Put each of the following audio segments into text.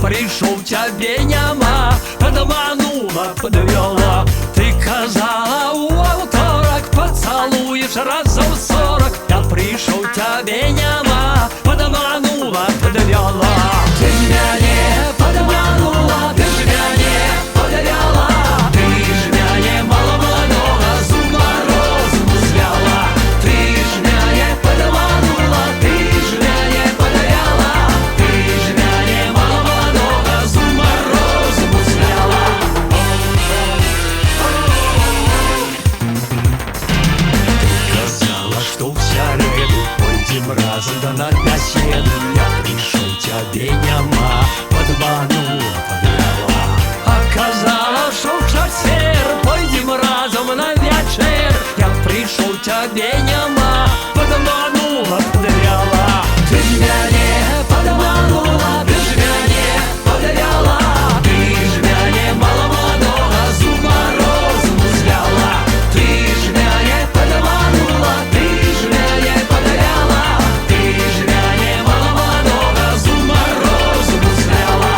пришел, тебе няма, подманула, подвела. Ты казала, у авторок поцелуешь разом 40. Я пришел, тебе няма, подманула, подвела. Ты меня не подманула, ты ж меня не подвела. Ты ж меня не мало-много с ума розуму свела. Ты ж меня не подманула, ты ж меня не подвела. Ты ж меня не мало-много с ума розуму свела. Ты казала, что вся реду пойдем разом да на беседу. Я пришел, тебе няма, подманула, подвела. Оказалось, что в шофер пойдем разом на вечер. Я пришел, тебе няма, подманула, подвела. Ты ж меня не подманула, ты ж меня не подвела. Ты ж меня не мало-много с ума розуму свела. Ты ж меня не подманула, ты ж меня не подвела. Ты ж меня не мало-много с ума розуму свела.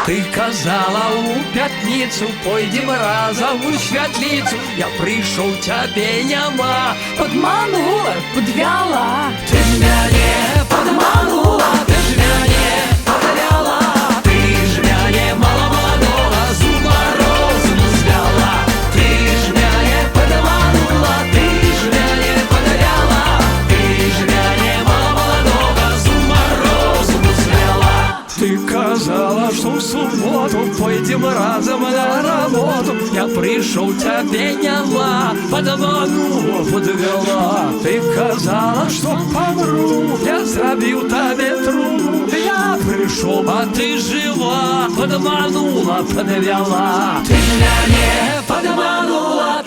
Ты казала, у пятницу пойдем разом в светлицу. Я пришел, тебе няма, Подманула, подвела. ты ж меня не подманула, ты ж меня не подвела. Ты ж меня не мало-много с ума розуму свела. Ты ж меня не подманула, ты ж меня не подвела. Ты ж меня не мало-много с ума розуму свела. Ты казала, что в субботу пойдем разом на работу. Я пришел, тебе няма, подманула, подвела. Ты казала, что помру, я зробил тебе трубу. Я пришел, а ты жива, подманула, подвела. Ты меня не подманула,